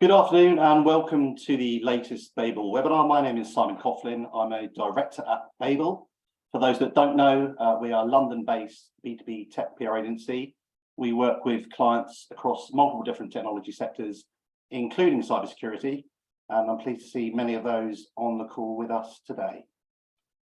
Good afternoon and welcome to the latest Babel webinar. My name is Simon Coughlin. I'm a director at Babel. For those that don't know, we are a London-based B2B tech PR agency. We work with clients across multiple different technology sectors, including cybersecurity, and I'm pleased to see many of those on the call with us today.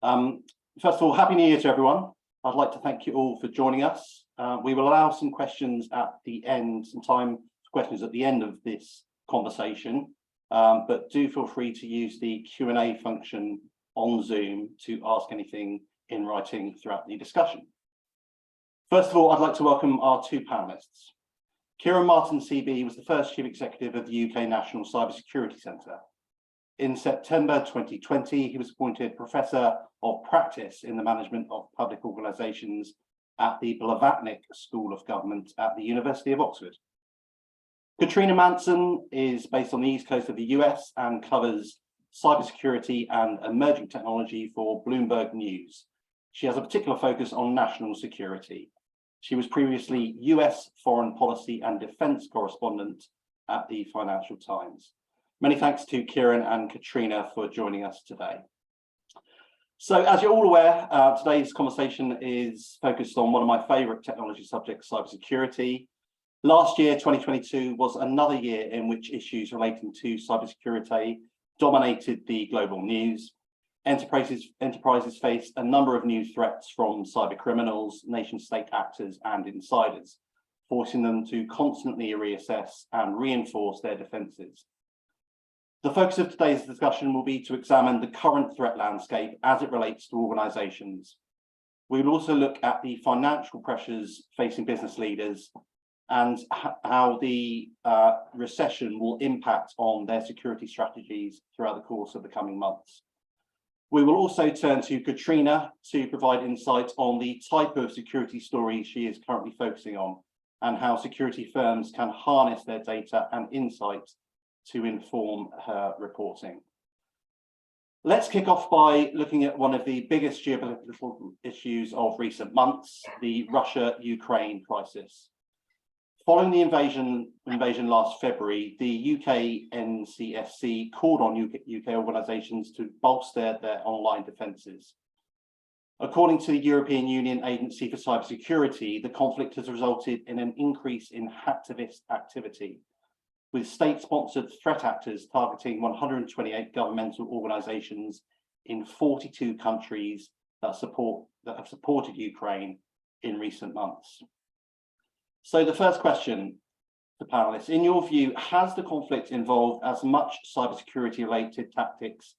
First of all, Happy New Year to everyone. I'd like to thank you all for joining us. We will allow some questions at the end, some time for questions at the end of this conversation, but do feel free to use the Q&A function on Zoom to ask anything in writing throughout the discussion. First of all, I'd like to welcome our two panelists. Kieran Martin CB was the first Chief Executive of the UK National Cybersecurity Centre. In September 2020, he was appointed Professor of Practice in the Management of Public Organisations at the Blavatnik School of Government at the University of Oxford. Katrina Manson is based on the east coast of the US and covers cybersecurity and emerging technology for Bloomberg News. She has a particular focus on national security. She was previously US foreign policy and defence correspondent at the Financial Times. Many thanks to Kieran and Katrina for joining us today. So as you're all aware, today's conversation is focused on one of my favourite technology subjects, cybersecurity. Last year, 2022, was another year in which issues relating to cybersecurity dominated the global news. Enterprises faced a number of new threats from cyber criminals, nation-state actors, and insiders, forcing them to constantly reassess and reinforce their defences. The focus of today's discussion will be to examine the current threat landscape as it relates to organisations. We will also look at the financial pressures facing business leaders and how the recession will impact on their security strategies throughout the course of the coming months. We will also turn to Katrina to provide insight on the type of security stories she is currently focusing on and how security firms can harness their data and insights to inform her reporting. Let's kick off by looking at one of the biggest geopolitical issues of recent months, the Russia-Ukraine crisis. Following the invasion last February, the UK NCSC called on UK organisations to bolster their online defences. According to the European Union Agency for Cybersecurity, the conflict has resulted in an increase in hacktivist activity, with state-sponsored threat actors targeting 128 governmental organisations in 42 countries that have supported Ukraine in recent months. So the first question to panelists, in your view, has the conflict involved as much cybersecurity related tactics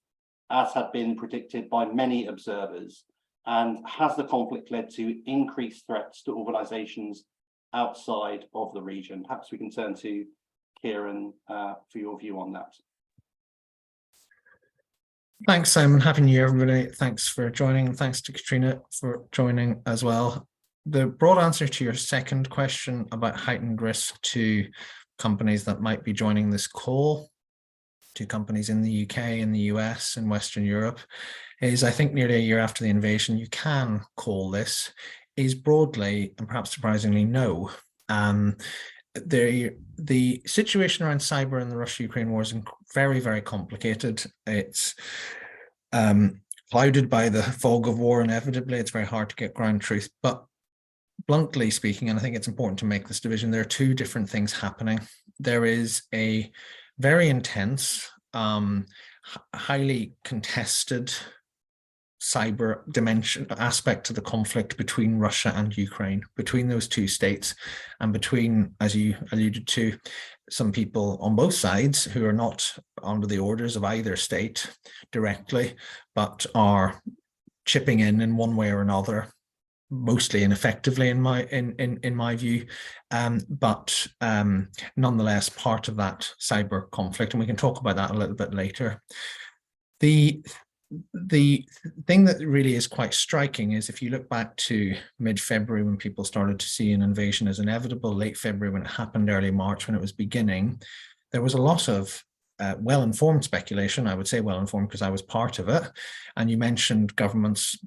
as had been predicted by many observers? And has the conflict led to increased threats to organisations outside of the region? Perhaps we can turn to Kieran for your view on that. Thanks, Simon. Happy New Year, everybody. Thanks for joining. Thanks to Katrina for joining as well. The broad answer to your second question about heightened risk to companies that might be joining this call, to companies in the UK, in the US, and Western Europe, is I think nearly a year after the invasion, you can call this, is broadly and perhaps surprisingly no. The situation around cyber in the Russia-Ukraine war is very, very complicated. It's clouded by the fog of war inevitably. It's very hard to get ground truth, but bluntly speaking, and I think it's important to make this division, there are two different things happening. There is a very intense, highly contested cyber dimension aspect to the conflict between Russia and Ukraine, between those two states, and between, as you alluded to, some people on both sides who are not under the orders of either state directly, but are chipping in one way or another, mostly ineffectively in my view, but nonetheless part of that cyber conflict, and we can talk about that a little bit later. The thing that really is quite striking is if you look back to mid-February when people started to see an invasion as inevitable, late February when it happened, early March when it was beginning, there was a lot of well-informed speculation. I would say well-informed because I was part of it, and you mentioned governments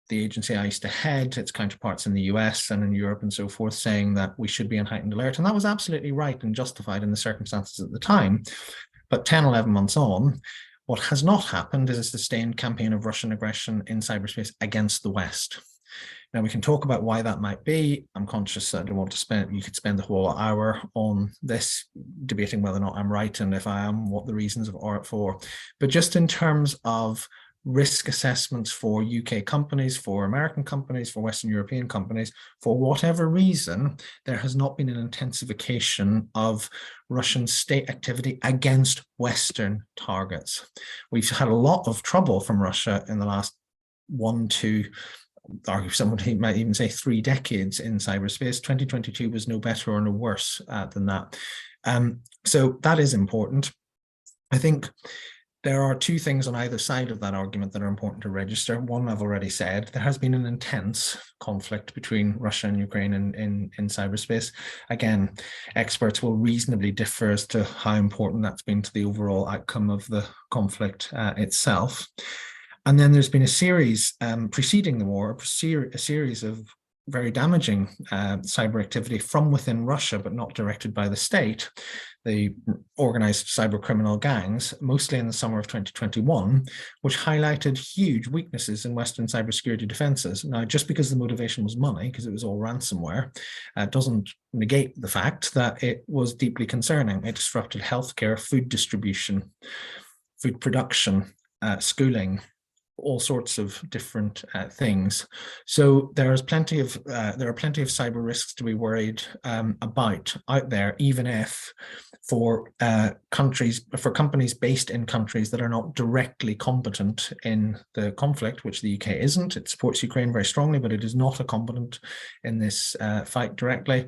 the agency I used to head, its counterparts in the US and in Europe and so forth, saying that we should be on heightened alert. And that was absolutely right and justified in the circumstances at the time. But 10, 11 months on, what has not happened is a sustained campaign of Russian aggression in cyberspace against the West. Now, we can talk about why that might be. I'm conscious that I don't want to spend, you could spend the whole hour on this, debating whether or not I'm right, and if I am, what the reasons are for. But just in terms of risk assessments for UK companies, for American companies, for Western European companies, for whatever reason, there has not been an intensification of Russian state activity against Western targets. We've had a lot of trouble from Russia in the last 1, 2, argue someone might even say 3 decades in cyberspace. 2022 was no better or no worse than that. So that is important. I think there are 2 things on either side of that argument that are important to register. One, I've already said, there has been an intense conflict between Russia and Ukraine in cyberspace. Again, experts will reasonably differ as to how important that's been to the overall outcome of the conflict itself. And then there's been a series preceding the war, a series of very damaging cyber activity from within Russia, but not directed by the state. The organized cyber criminal gangs, mostly in the summer of 2021, which highlighted huge weaknesses in Western cybersecurity defenses. Now, just because the motivation was money, because it was all ransomware, doesn't negate the fact that it was deeply concerning. It disrupted healthcare, food distribution, food production, schooling, all sorts of different things. So there are plenty of cyber risks to be worried about out there, even if for companies based in countries that are not directly competent in the conflict, which the UK isn't. It supports Ukraine very strongly, but it is not a competent in this fight directly,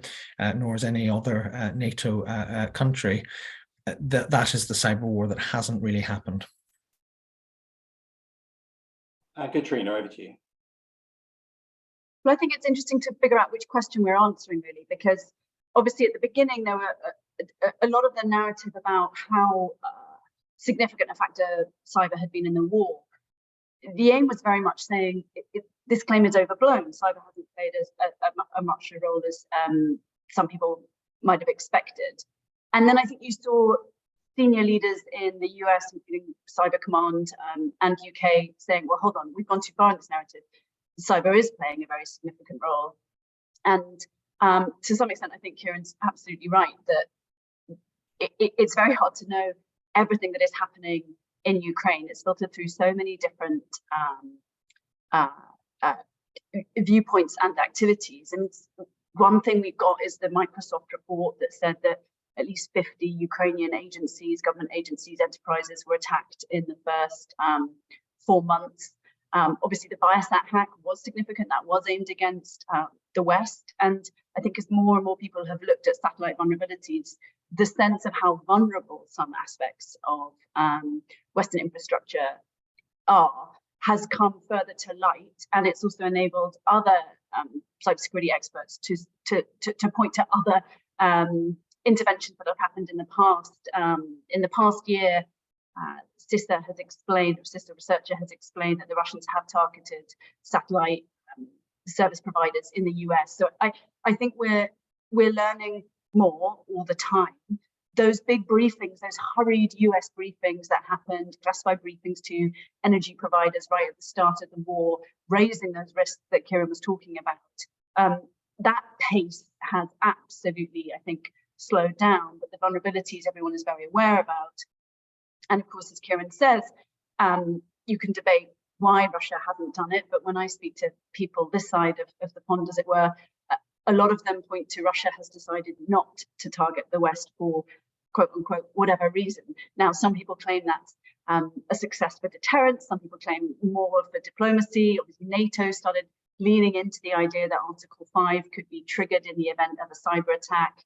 nor is any other NATO country. That is the cyber war that hasn't really happened. Katrina, over to you. Well, I think it's interesting to figure out which question we're answering, really, because obviously at the beginning there were a lot of the narrative about how significant a factor cyber had been in the war. The aim was very much saying this claim is overblown. Cyber hasn't played a much a role as some people might have expected. And then I think you saw senior leaders in the US, including Cyber Command and UK, saying, well, hold on, we've gone too far in this narrative. Cyber is playing a very significant role. And to some extent, I think Kieran's absolutely right that it's very hard to know everything that is happening in Ukraine. It's filtered through so many different viewpoints and activities. And one thing we've got is the Microsoft report that said that at least 50 Ukrainian agencies, government agencies, enterprises were attacked in the first 4 months. Obviously, the Biosat hack was significant. That was aimed against the West. And I think as more and more people have looked at satellite vulnerabilities, the sense of how vulnerable some aspects of Western infrastructure are has come further to light. And it's also enabled other cybersecurity experts to point to other interventions that have happened in the past. In the past year, CISA has explained, or CISA researcher has explained, that the Russians have targeted satellite service providers in the US. So I think we're learning more all the time. Those big briefings, those hurried US briefings that happened, classified briefings to energy providers right at the start of the war, raising those risks that Kieran was talking about, that pace has absolutely, I think, slowed down, but the vulnerabilities everyone is very aware about. And of course, as Kieran says, you can debate why Russia hasn't done it, but when I speak to people this side of the pond, as it were, a lot of them point to Russia has decided not to target the West for quote unquote whatever reason. Now, some people claim that's a success for deterrence, some people claim more for diplomacy. Obviously, NATO started leaning into the idea that Article 5 could be triggered in the event of a cyber attack.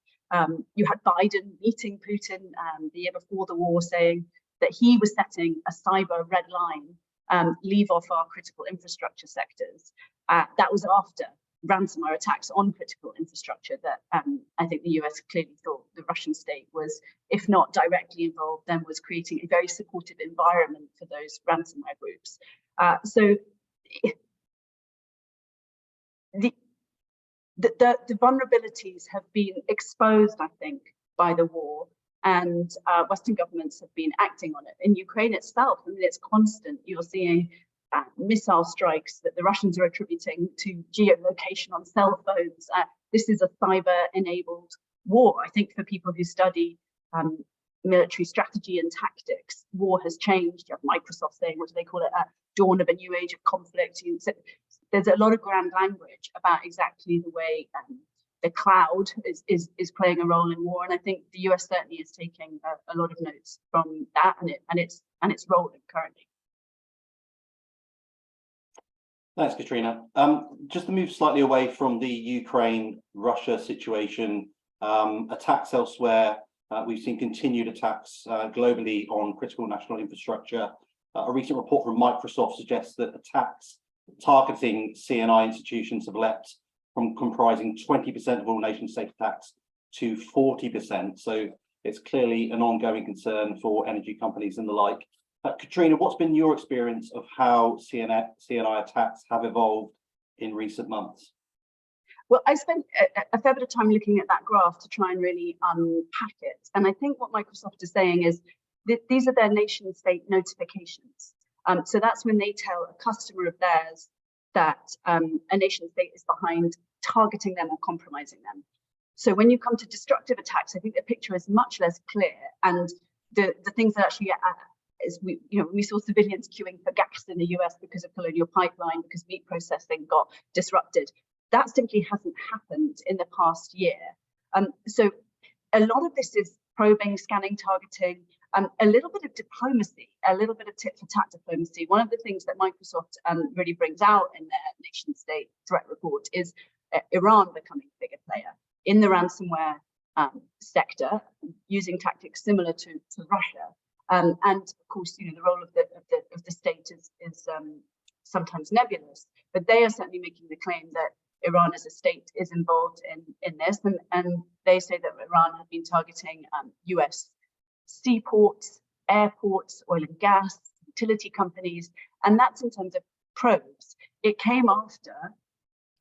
You had Biden meeting Putin the year before the war, saying that he was setting a cyber red line, leave off our critical infrastructure sectors. That was after ransomware attacks on critical infrastructure that I think the US clearly thought the Russian state was, if not directly involved, then was creating a very supportive environment for those ransomware groups. So the vulnerabilities have been exposed, I think, by the war, and Western governments have been acting on it. In Ukraine itself, I mean, it's constant. You're seeing missile strikes that the Russians are attributing to geolocation on cell phones. This is a cyber-enabled war. I think for people who study military strategy and tactics, war has changed. You have Microsoft saying, what do they call it, dawn of a new age of conflict. There's a lot of grand language about exactly the way the cloud is playing a role in war, and I think the US certainly is taking a lot of notes from that and its role currently. Thanks, Katrina. Just to move slightly away from the Ukraine-Russia situation, attacks elsewhere. We've seen continued attacks globally on critical national infrastructure. A recent report from Microsoft suggests that attacks targeting CNI institutions have leapt from comprising 20% of all nation-state attacks to 40%. So it's clearly an ongoing concern for energy companies and the like. Katrina, what's been your experience of how CNI attacks have evolved in recent months? Well, I spent a fair bit of time looking at that graph to try and really unpack it. And I think what Microsoft is saying is that these are their nation-state notifications. So that's when they tell a customer of theirs that a nation-state is behind targeting them or compromising them. So when you come to destructive attacks, I think the picture is much less clear. And the things that actually is we saw civilians queuing for gas in the US because of Colonial Pipeline, because meat processing got disrupted. That simply hasn't happened in the past year. So a lot of this is probing, scanning, targeting, a little bit of diplomacy, a little bit of tit for tat diplomacy. One of the things that Microsoft really brings out in their nation state threat report is Iran becoming a bigger player in the ransomware sector, using tactics similar to Russia. And of course, the role of the state is sometimes nebulous, but they are certainly making the claim that Iran as a state is involved in this, and they say that Iran have been targeting US seaports, airports, oil and gas, utility companies, and that's in terms of probes. It came after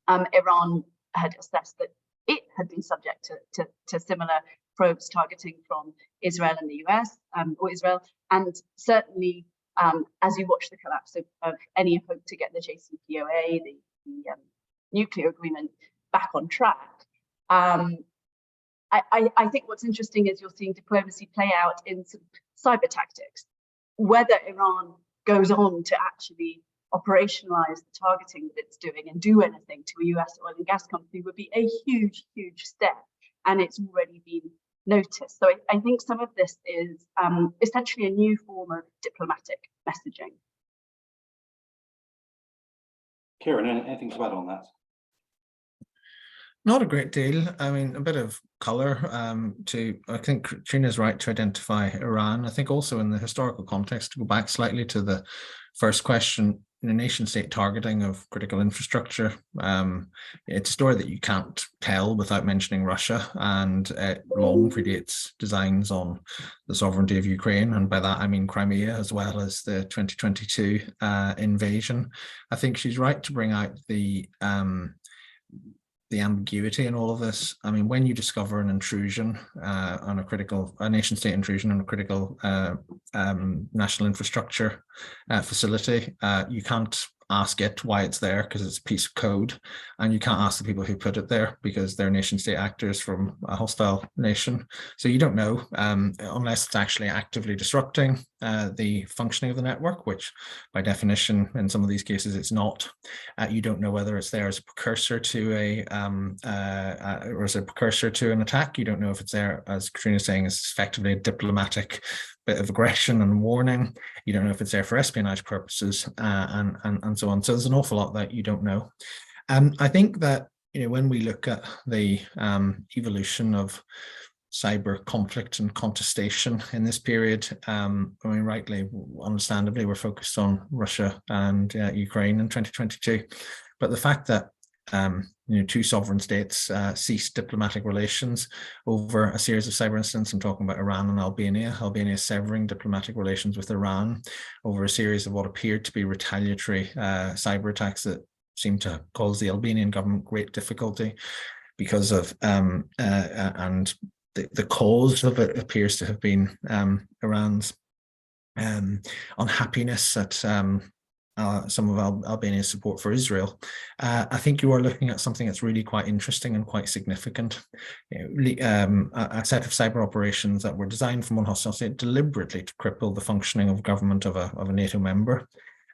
Iran had assessed that it had been subject to similar probes targeting from Israel and the US, or Israel, and certainly as you watch the collapse of any hope to get the JCPOA, the nuclear agreement, back on track. I think what's interesting is you're seeing diplomacy play out in some cyber tactics. Whether Iran goes on to actually operationalize the targeting that it's doing and do anything to a US oil and gas company would be a huge, huge step. And it's already been noticed. So I think some of this is essentially a new form of diplomatic messaging. Kieran, anything to add on that? Not a great deal. I mean, a bit of color I think Katrina's right to identify Iran. I think also in the historical context, to go back slightly to the first question, nation state targeting of critical infrastructure. It's a story that you can't tell without mentioning Russia, and it long predates designs on the sovereignty of Ukraine. And by that, I mean Crimea, as well as the 2022 invasion. I think she's right to bring out the ambiguity in all of this. I mean, when you discover an intrusion on a nation state intrusion on a critical national infrastructure facility, you can't ask it why it's there because it's a piece of code, and you can't ask the people who put it there because they're nation state actors from a hostile nation. So you don't know unless it's actually actively disrupting the functioning of the network, which by definition in some of these cases it's not. You don't know whether it's there as a precursor to or as a precursor to an attack. You don't know if it's there, as Katrina's saying, is effectively a diplomatic bit of aggression and warning. You don't know if it's there for espionage purposes and so on. So there's an awful lot that you don't know. I think that when we look at the evolution of cyber conflict and contestation in this period, I mean, rightly, understandably, we're focused on Russia and Ukraine in 2022, but the fact that two sovereign states ceased diplomatic relations over a series of cyber incidents. I'm talking about Iran and Albania. Albania severing diplomatic relations with Iran over a series of what appeared to be retaliatory cyber attacks that seemed to cause the Albanian government great difficulty because of and the cause of it appears to have been Iran's unhappiness at some of Albania's support for Israel. I think you are looking at something that's really quite interesting and quite significant. A set of cyber operations that were designed from one hostile state deliberately to cripple the functioning of government of a NATO member.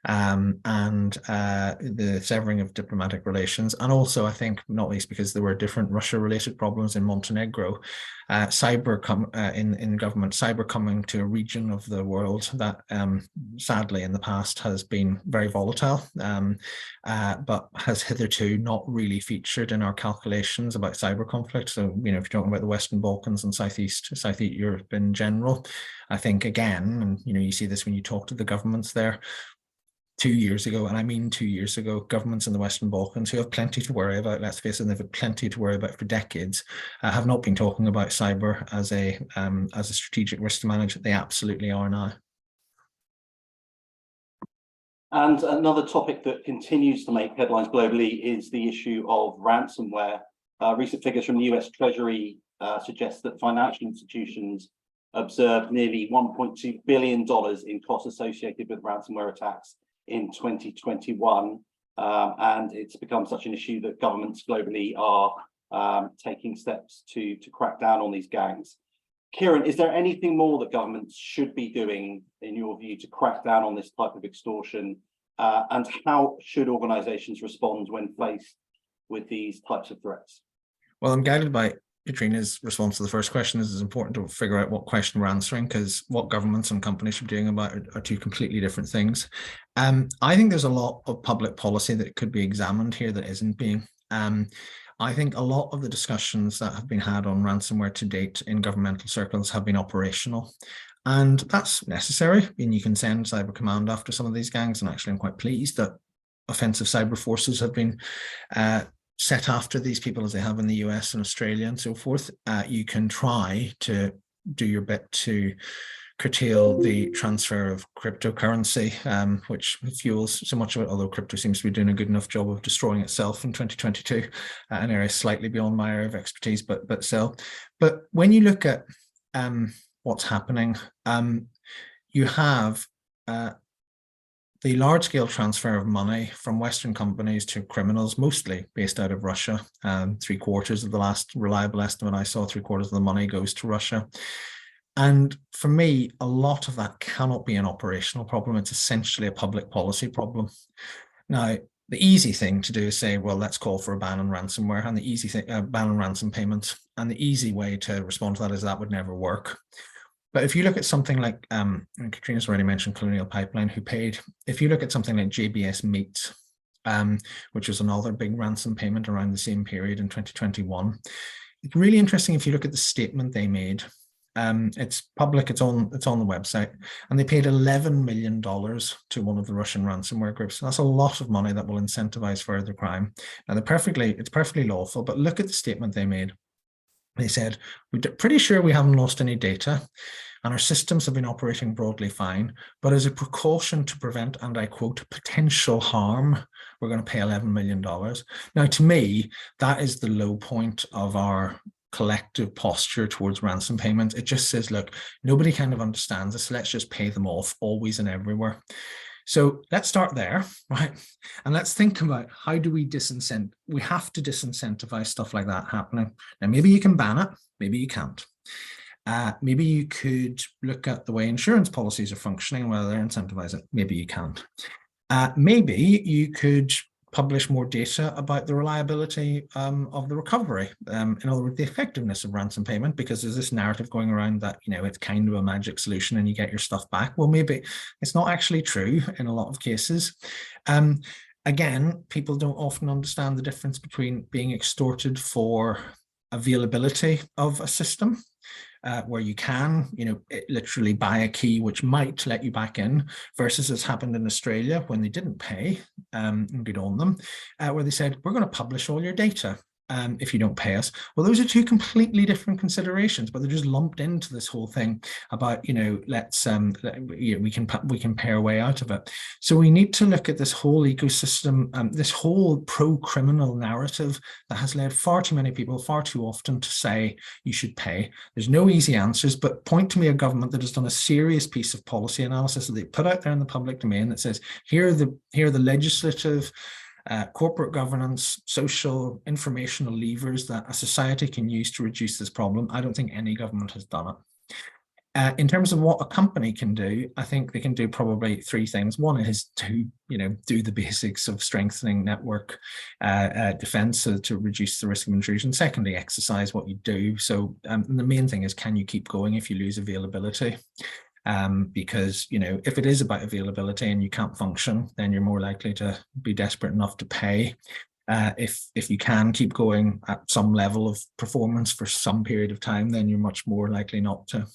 And the severing of diplomatic relations, and also I think not least because there were different Russia-related problems in Montenegro, in government, cyber coming to a region of the world that sadly in the past has been very volatile, but has hitherto not really featured in our calculations about cyber conflict. So, if you're talking about the Western Balkans and Southeast Europe in general, I think again, and you see this when you talk to the governments there, 2 years ago, and I mean 2 years ago, governments in the Western Balkans who have plenty to worry about, let's face it, they've had plenty to worry about for decades, have not been talking about cyber as a strategic risk to manage. They absolutely are now. And another topic that continues to make headlines globally is the issue of ransomware. Recent figures from the US Treasury suggest that financial institutions observed nearly $1.2 billion in costs associated with ransomware attacks in 2021, and it's become such an issue that governments globally are taking steps to crack down on these gangs. Kieran, is there anything more that governments should be doing, in your view, to crack down on this type of extortion, and how should organisations respond when faced with these types of threats? Well, I'm guided by Katrina's response to the first question. Is it's important to figure out what question we're answering, because what governments and companies are doing about it are two completely different things. I think there's a lot of public policy that could be examined here that isn't being. I think a lot of the discussions that have been had on ransomware to date in governmental circles have been operational. And that's necessary. I mean, you can send cyber command after some of these gangs, and actually I'm quite pleased that offensive cyber forces have been set after these people as they have in the US and Australia and so forth. You can try to do your bit to curtail the transfer of cryptocurrency, which fuels so much of it, although crypto seems to be doing a good enough job of destroying itself in 2022, an area slightly beyond my area of expertise, but still. But when you look at what's happening, you have the large-scale transfer of money from Western companies to criminals, mostly based out of Russia. 3/4 of the last reliable estimate I saw, 3/4 of the money goes to Russia. And for me, a lot of that cannot be an operational problem. It's essentially a public policy problem. Now, the easy thing to do is say, well, let's call for a ban on ransomware, and the easy thing, ban on ransom payments. And the easy way to respond to that is that would never work. But if you look at something like, and Katrina's already mentioned Colonial Pipeline, who paid, if you look at something like JBS Meat, which was another big ransom payment around the same period in 2021, it's really interesting if you look at the statement they made. It's public, it's on the website, and they paid $11 million to one of the Russian ransomware groups. That's a lot of money that will incentivize further crime. Now, it's perfectly lawful, but look at the statement they made. They said, we're pretty sure we haven't lost any data and our systems have been operating broadly fine, but as a precaution to prevent, and I quote, potential harm, we're going to pay $11 million. Now, to me, that is the low point of our collective posture towards ransom payments. It just says, look, nobody kind of understands this. Let's just pay them off always and everywhere. So let's start there, right? And let's think about how do we disincentivize? We have to disincentivize stuff like that happening. Now, maybe you can ban it, maybe you can't. Maybe you could look at the way insurance policies are functioning and whether they're incentivizing. Maybe you can't. Maybe you could publish more data about the reliability of the recovery. In other words, the effectiveness of ransom payment, because there's this narrative going around that, it's kind of a magic solution and you get your stuff back. Well, maybe it's not actually true in a lot of cases. Again, people don't often understand the difference between being extorted for availability of a system, where you can, literally buy a key which might let you back in, versus as happened in Australia when they didn't pay, and good on them, where they said, we're going to publish all your data. if you don't pay us. Well, those are two completely different considerations, but they're just lumped into this whole thing about, let's we can pay our way out of it. So we need to look at this whole ecosystem, this whole pro-criminal narrative that has led far too many people far too often to say you should pay. There's no easy answers, but point to me a government that has done a serious piece of policy analysis that they put out there in the public domain that says, here are the legislative, corporate governance, social, informational levers that a society can use to reduce this problem. I don't think any government has done it. In terms of what a company can do, I think they can do probably three things. One is to, do the basics of strengthening network defense to reduce the risk of intrusion. Secondly, exercise what you do. So the main thing is, can you keep going if you lose availability? Because, if it is about availability and you can't function, then you're more likely to be desperate enough to pay. If you can keep going at some level of performance for some period of time, then you're much more likely not to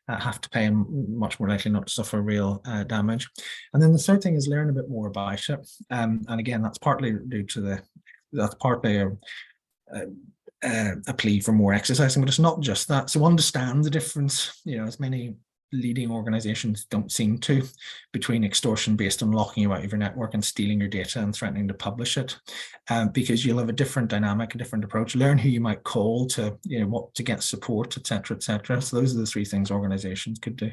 have to pay and much more likely not to suffer real damage. And then the third thing is learn a bit more about it. And again, that's partly a plea for more exercising, but it's not just that. So understand the difference, as many leading organizations don't seem to, between extortion based on locking you out of your network and stealing your data and threatening to publish it, because you'll have a different dynamic, a different approach. Learn who you might call to, what to get support, etc., etc. So those are the three things organizations could do.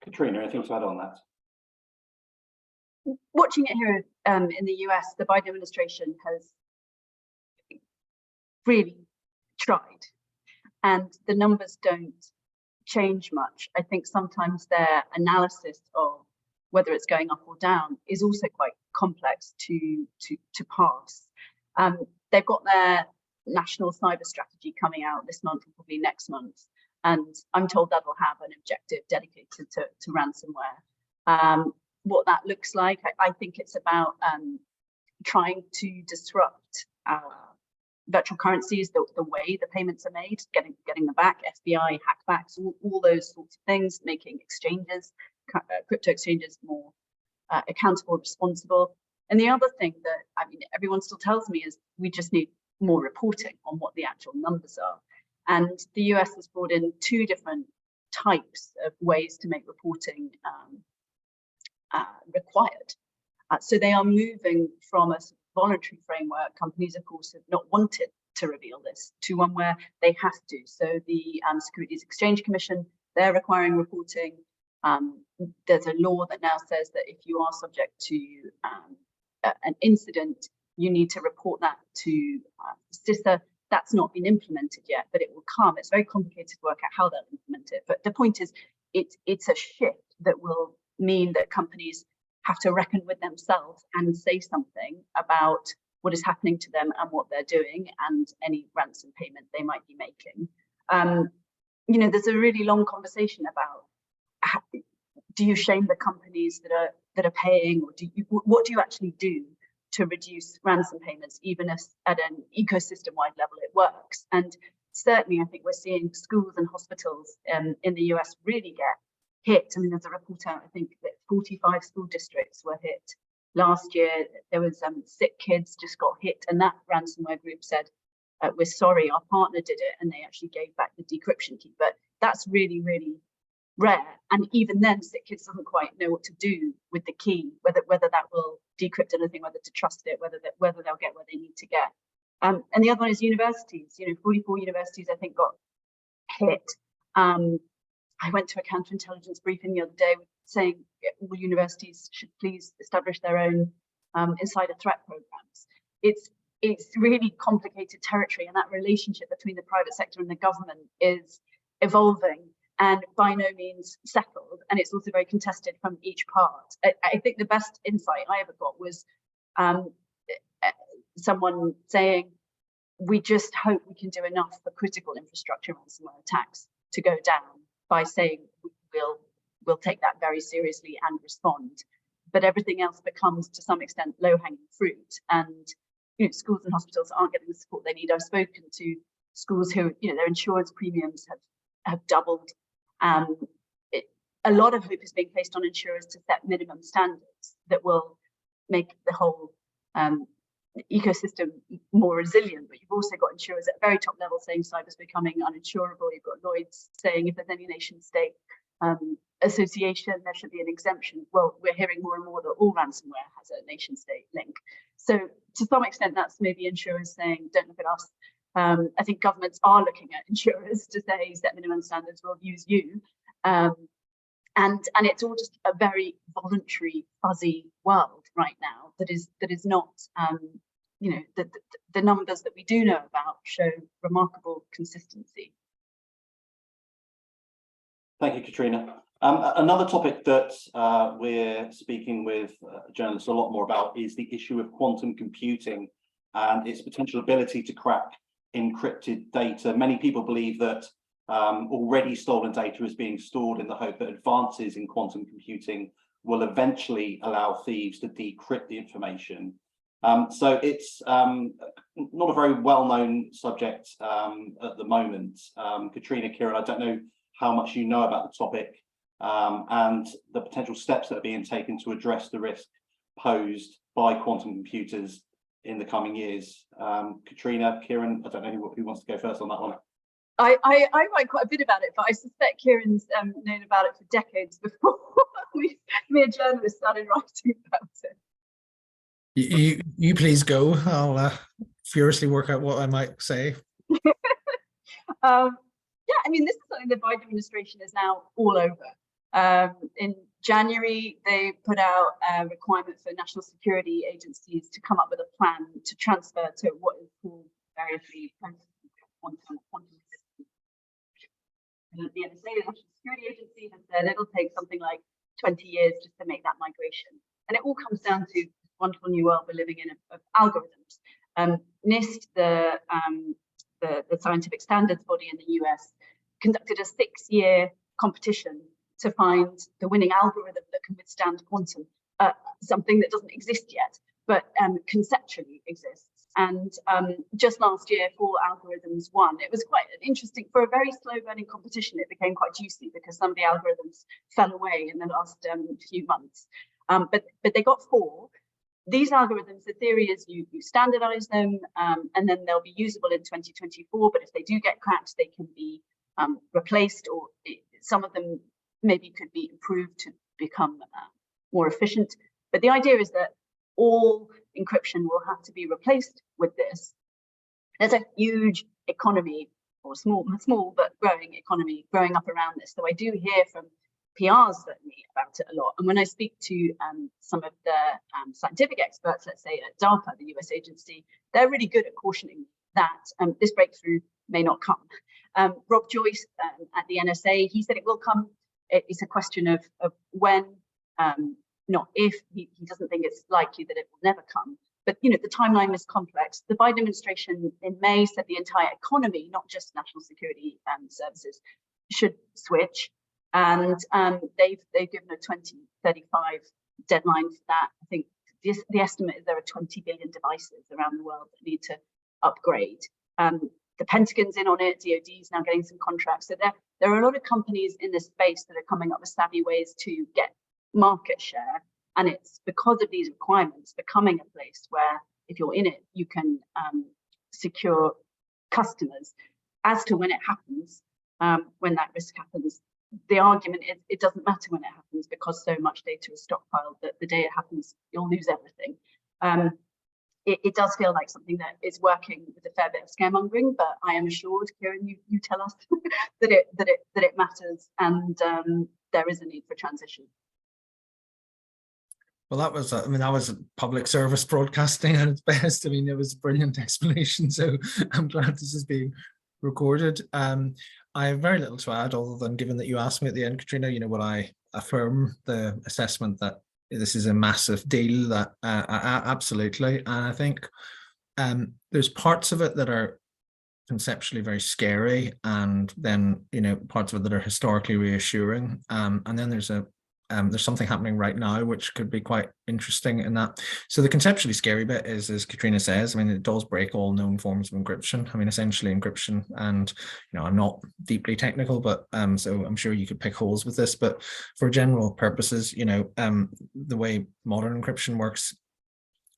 Katrina, anything to add on that? Watching it here in the US, the Biden administration has really tried, and the numbers don't change much. I think sometimes their analysis of whether it's going up or down is also quite complex to pass. They've got their national cyber strategy coming out this month and probably next month, and I'm told that will have an objective dedicated to ransomware. What that looks like, I think it's about trying to disrupt virtual currencies, the way the payments are made, getting them back, FBI hackbacks, all those sorts of things, making exchanges, crypto exchanges more accountable, responsible. And the other thing that everyone still tells me is we just need more reporting on what the actual numbers are. And the US has brought in two different types of ways to make reporting required. So they are moving from a voluntary framework. Companies, of course, have not wanted to reveal this, to one where they have to. So the Securities Exchange Commission, they're requiring reporting. There's a law that now says that if you are subject to an incident, you need to report that to CISA. That's not been implemented yet, but it will come. It's very complicated to work out how they'll implement it. But the point is, it's a shift that will mean that companies have to reckon with themselves and say something about what is happening to them and what they're doing and any ransom payment they might be making. There's a really long conversation about do you shame the companies that are paying, or what do you actually do to reduce ransom payments, even if at an ecosystem-wide level it works? And certainly, I think we're seeing schools and hospitals in the US really get hit. There's a report out, I think, that 45 school districts were hit last year. There was sick kids just got hit, and that ransomware group said, we're sorry, our partner did it, and they actually gave back the decryption key. But that's really, really rare. And even then, sick kids doesn't quite know what to do with the key, whether that will decrypt anything, whether to trust it, whether they'll get where they need to get. And the other one is universities. 44 universities, I think, got hit. I went to a counterintelligence briefing the other day saying all universities should please establish their own insider threat programs. It's really complicated territory, and that relationship between the private sector and the government is evolving and by no means settled, and it's also very contested from each part. I think the best insight I ever got was someone saying, we just hope we can do enough for critical infrastructure ransomware attacks to go down, by saying we'll take that very seriously and respond. But everything else becomes, to some extent, low-hanging fruit, and schools and hospitals aren't getting the support they need. I've spoken to schools who, their insurance premiums have doubled. A lot of hope is being placed on insurers to set minimum standards that will make the whole ecosystem more resilient, but you've also got insurers at a very top level saying cyber's becoming uninsurable. You've got Lloyd's saying if there's any nation state association, there should be an exemption. Well, we're hearing more and more that all ransomware has a nation state link. So to some extent, that's maybe insurers saying, don't look at us. I think governments are looking at insurers to say, set minimum standards, we'll use you. And it's all just a very voluntary, fuzzy world right now that is not, you know, the numbers that we do know about show remarkable consistency. Thank you, Katrina. Another topic that we're speaking with journalists a lot more about is the issue of quantum computing and its potential ability to crack encrypted data. Many people believe that already stolen data is being stored in the hope that advances in quantum computing will eventually allow thieves to decrypt the information. So it's not a very well-known subject at the moment. Katrina, Kieran, I don't know how much you know about the topic and the potential steps that are being taken to address the risk posed by quantum computers in the coming years. Katrina, Kieran, I don't know who wants to go first on that one. I write quite a bit about it, but I suspect Kieran's known about it for decades before me a journalist started writing about it. You please go. I'll furiously work out what I might say. Yeah, I mean, this is something the Biden administration is now all over. In January, they put out a requirement for national security agencies to come up with a plan to transfer to what is called variously quantum systems. And the NSA, the National Security Agency, has said it'll take something like 20 years just to make that migration. And it all comes down to this wonderful new world we're living in of algorithms. NIST, the scientific standards body in the US, conducted a 6-year competition to find the winning algorithm that can withstand quantum, something that doesn't exist yet, but conceptually exists. And just last year, 4 algorithms won. It was quite interesting. For a very slow-burning competition, it became quite juicy because some of the algorithms fell away in the last few months. But they got 4. These algorithms, the theory is you standardize them and then they'll be usable in 2024. But if they do get cracked, they can be replaced, or some of them maybe could be improved to become more efficient. But the idea is that all encryption will have to be replaced with this. There's a huge economy, or small but growing economy, growing up around this. So I do hear from PRs certainly about it a lot. And when I speak to some of the scientific experts, let's say at DARPA, the US agency, they're really good at cautioning that this breakthrough may not come. Rob Joyce at the NSA, he said it will come. It's a question of when, not if. He doesn't think it's likely that it will never come. But you know, the timeline is complex. The Biden administration in May said the entire economy, not just national security services, should switch. And they've given a 2035 deadline for that. I think the estimate is there are 20 billion devices around the world that need to upgrade. The Pentagon's in on it. DoD is now getting some contracts. So there are a lot of companies in this space that are coming up with savvy ways to get market share. And it's because of these requirements becoming a place where, if you're in it, you can secure customers. As to when it happens, when that risk happens, the argument is it doesn't matter when it happens because so much data is stockpiled that the day it happens, you'll lose everything. It does feel like something that is working with a fair bit of scaremongering, but I am assured, Kieran, you tell us that it matters, and there is a need for transition. Well, that was public service broadcasting at its best. I mean, it was a brilliant explanation. So I'm glad this is being recorded. I have very little to add, other than, given that you asked me at the end, Katrina, you know, will I affirm the assessment that this is a massive deal? That absolutely. And I think there's parts of it that are conceptually very scary, and then, you know, parts of it that are historically reassuring. And then there's something happening right now which could be quite interesting in that. So the conceptually scary bit is, as Katrina says, I mean, it does break all known forms of encryption. I mean, essentially encryption, and you know, I'm not deeply technical, but so I'm sure you could pick holes with this, but for general purposes, you know, the way modern encryption works,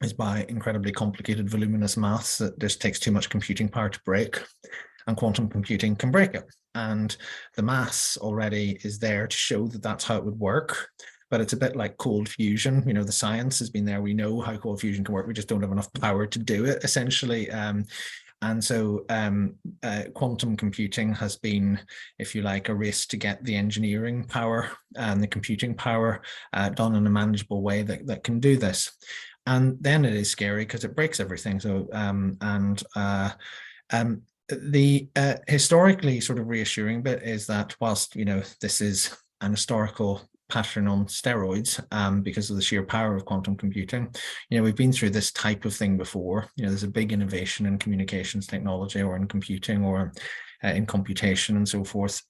is by incredibly complicated voluminous maths that just takes too much computing power to break, and quantum computing can break it. And the maths already is there to show that that's how it would work. But it's a bit like cold fusion. You know, the science has been there. We know how cold fusion can work. We just don't have enough power to do it, essentially. And so quantum computing has been, if you like, a race to get the engineering power and the computing power done in a manageable way that can do this. And then it is scary because it breaks everything. So the historically sort of reassuring bit is that whilst, you know, this is an historical pattern on steroids because of the sheer power of quantum computing, you know, we've been through this type of thing before. You know, there's a big innovation in communications technology or in computing or in computation and so forth.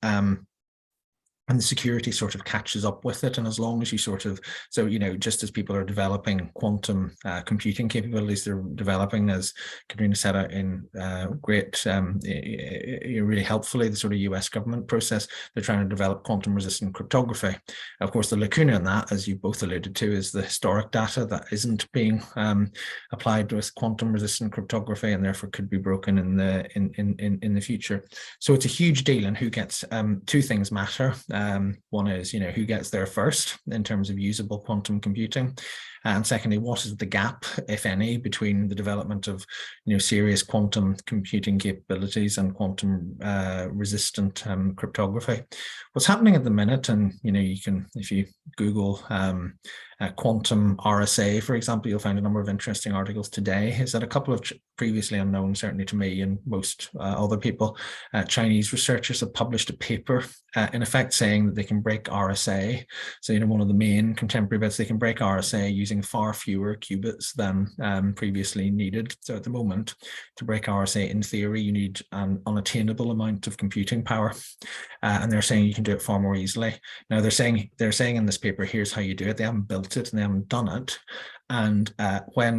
And the security sort of catches up with it. And as long as you sort of, so, you know, just as people are developing quantum computing capabilities, they're developing, as Katrina said out in great, really helpfully, the sort of US government process, they're trying to develop quantum resistant cryptography. Of course, the lacuna in that, as you both alluded to, is the historic data that isn't being applied with quantum resistant cryptography and therefore could be broken in the future. So it's a huge deal, and who gets, two things matter. One is, you know, who gets there first in terms of usable quantum computing, and secondly, what is the gap, if any, between the development of, you know, serious quantum computing capabilities and quantum resistant cryptography. What's happening at the minute, and, you know, you can, if you Google quantum RSA, for example, you'll find a number of interesting articles today, is that a couple of previously unknown, certainly to me and most other people, Chinese researchers have published a paper in effect saying that they can break RSA. So, you know, one of the main contemporary bits, they can break RSA using far fewer qubits than previously needed. So at the moment, to break RSA, in theory, you need an unattainable amount of computing power. And they're saying you can do it far more easily. Now they're saying in this paper, here's how you do it. They haven't built it and they haven't done it. And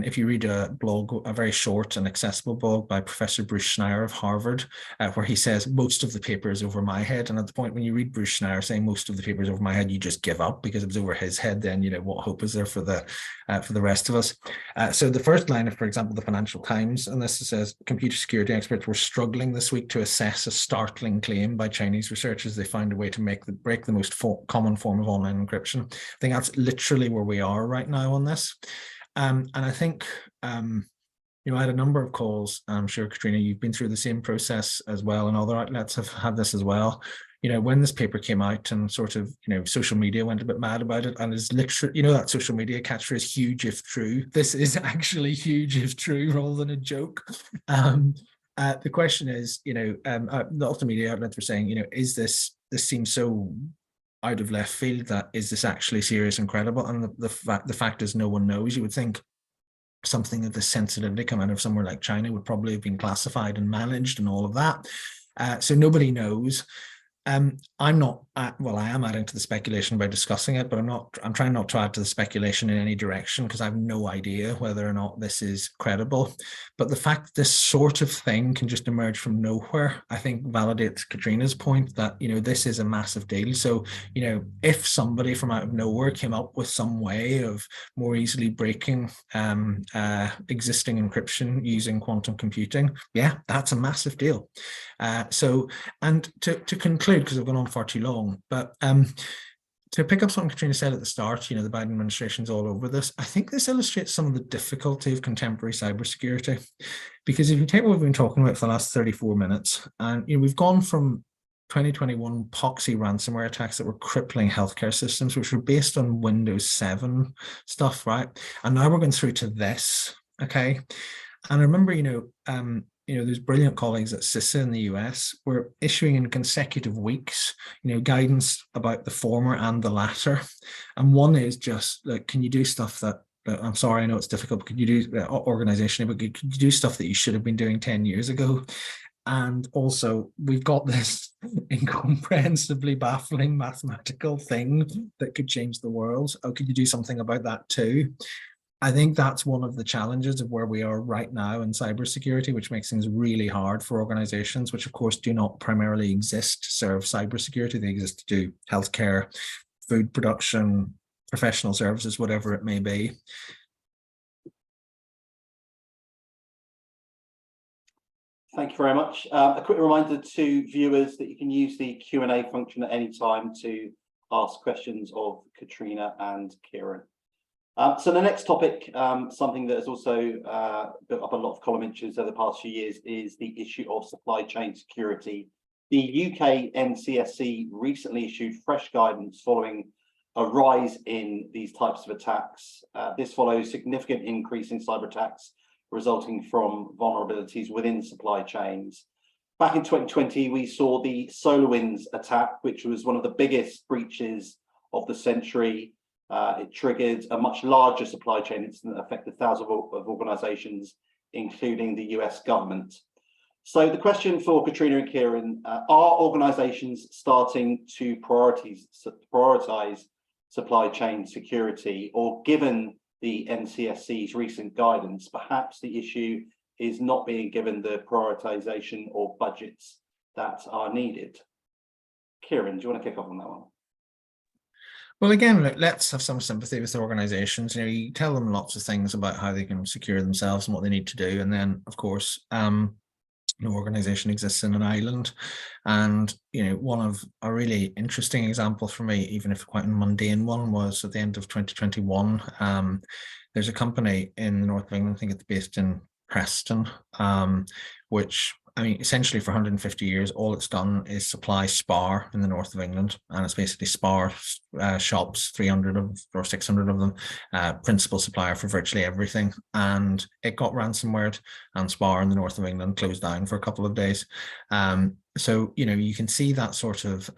if you read a blog, a very short and accessible blog by Professor Bruce Schneier of Harvard, where he says most of the paper is over my head. And at the point when you read Bruce Schneier saying most of the paper is over my head, you just give up because it was over his head. Then, you know, what hope is there for the rest of us? So the first line of, for example, the Financial Times, and this says computer security experts were struggling this week to assess a startling claim by Chinese researchers. They found a way to break the most common form of online encryption. I think that's literally where we are right now on this. And I think, you know, I had a number of calls. I'm sure, Katrina, you've been through the same process as well, and other outlets have had this as well. You know, when this paper came out and sort of, you know, social media went a bit mad about it, and is literally, you know, that social media catchphrase, huge if true. This is actually huge if true rather than a joke. The question is, you know, the ultimate media outlets were saying, you know, this seems so out of left field, that is this actually serious and credible? And the fact is no one knows. You would think something of this sensitivity come out of somewhere like China would probably have been classified and managed and all of that. So nobody knows. I'm not, well, I am adding to the speculation by discussing it, but I'm trying not to add to the speculation in any direction because I have no idea whether or not this is credible. But the fact that this sort of thing can just emerge from nowhere, I think validates Katrina's point that, you know, this is a massive deal. So, you know, if somebody from out of nowhere came up with some way of more easily breaking existing encryption using quantum computing, yeah, that's a massive deal. And to conclude, because I've gone on far too long, but to pick up something Katrina said at the start, you know, the Biden administration's all over this. I think this illustrates some of the difficulty of contemporary cybersecurity, because if you take what we've been talking about for the last 34 minutes, and you know, we've gone from 2021 poxy ransomware attacks that were crippling healthcare systems, which were based on Windows 7 stuff, right? And now we're going through to this, okay? And I remember, you know, those brilliant colleagues at CISA in the US were issuing in consecutive weeks, you know, guidance about the former and the latter. And one is just like, can you do stuff that, I'm sorry, I know it's difficult, but could you do organizationally, but could you do stuff that you should have been doing 10 years ago? And also, we've got this incomprehensibly baffling mathematical thing that could change the world. Oh, could you do something about that too? I think that's one of the challenges of where we are right now in cybersecurity, which makes things really hard for organizations, which of course do not primarily exist to serve cybersecurity. They exist to do healthcare, food production, professional services, whatever it may be. Thank you very much. A quick reminder to viewers that you can use the Q&A function at any time to ask questions of Katrina and Kieran. So the next topic, something that has also built up a lot of column inches over the past few years, is the issue of supply chain security. The UK NCSC recently issued fresh guidance following a rise in these types of attacks. This follows significant increase in cyber attacks resulting from vulnerabilities within supply chains. Back in 2020, we saw the SolarWinds attack, which was one of the biggest breaches of the century. It triggered a much larger supply chain incident that affected thousands of organizations, including the US government. So the question for Katrina and Kieran, are organizations starting to prioritize supply chain security, or given the NCSC's recent guidance, perhaps the issue is not being given the prioritization or budgets that are needed? Kieran, do you want to kick off on that one? Well, again, let's have some sympathy with the organizations. You know, you tell them lots of things about how they can secure themselves and what they need to do. And then, of course, no organization exists in an island. And, you know, one of a really interesting example for me, even if quite a mundane one, was at the end of 2021. There's a company in the north of England, I think it's based in Preston, which, I mean, essentially for 150 years, all it's done is supply Spar in the north of England. And it's basically Spar shops, 300 or 600 of them, principal supplier for virtually everything. And it got ransomware, and Spar in the north of England closed down for a couple of days. So, you know, you can see that sort of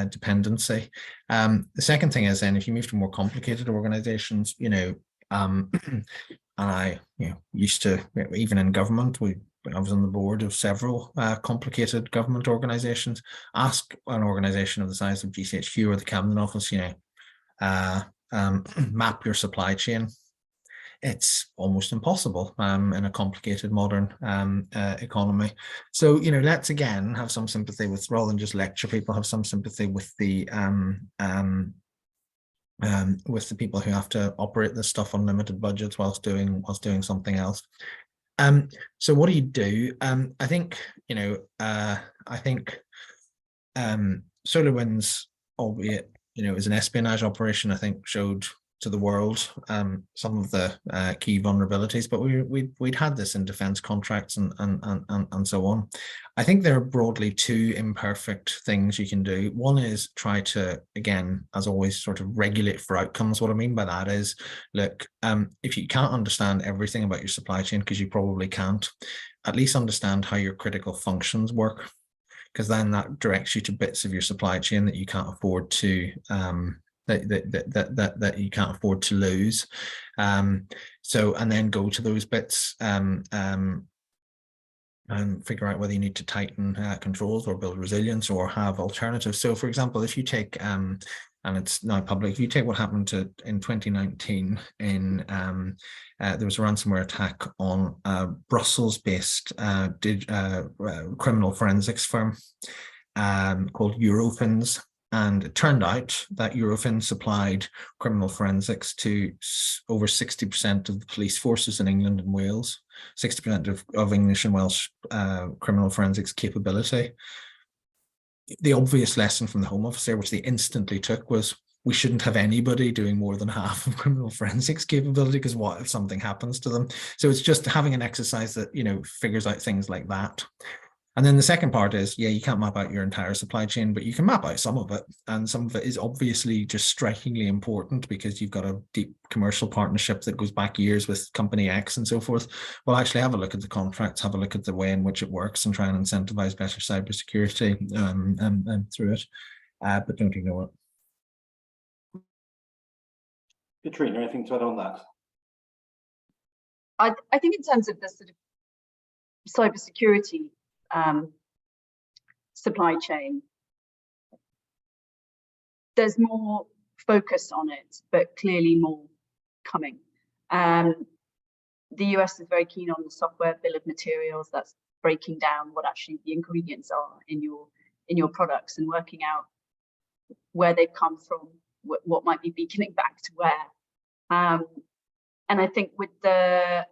dependency. The second thing is then, if you move to more complicated organizations, you know, and I, you know, used to, even in government, I was on the board of several complicated government organizations. Ask an organization of the size of GCHQ or the Cabinet Office, you know, map your supply chain. It's almost impossible in a complicated modern economy. So, you know, let's again have some sympathy with, rather than just lecture people, have some sympathy with the people who have to operate this stuff on limited budgets whilst doing something else. So what do you do? I think, you know, I think SolarWinds, albeit, you know, as an espionage operation, I think showed to the world some of the key vulnerabilities, but we'd had this in defense contracts and so on. I think there are broadly two imperfect things you can do. One is try to, again, as always, sort of regulate for outcomes. What I mean by that is, look, if you can't understand everything about your supply chain, because you probably can't, at least understand how your critical functions work, because then that directs you to bits of your supply chain that you can't afford to that you can't afford to lose. So, and then go to those bits and figure out whether you need to tighten controls or build resilience or have alternatives. So, for example, if you take and it's now public, if you take what happened in 2019 in there was a ransomware attack on a Brussels-based criminal forensics firm called Eurofins. And it turned out that Eurofins supplied criminal forensics to over 60% of the police forces in England and Wales, 60% of English and Welsh criminal forensics capability. The obvious lesson from the Home Office there, which they instantly took, was we shouldn't have anybody doing more than half of criminal forensics capability, because what if something happens to them? So it's just having an exercise that, you know, figures out things like that. And then the second part is, yeah, you can't map out your entire supply chain, but you can map out some of it. And some of it is obviously just strikingly important because you've got a deep commercial partnership that goes back years with company X and so forth. Well, actually have a look at the contracts, have a look at the way in which it works, and try and incentivize better cybersecurity through it, but don't ignore it. Katrina, anything to add on that? I think in terms of the sort of cybersecurity supply chain, there's more focus on it, but clearly more coming. The US is very keen on the software bill of materials. That's breaking down what actually the ingredients are in your products and working out where they've come from, what might be beaconing back to where. And I think with the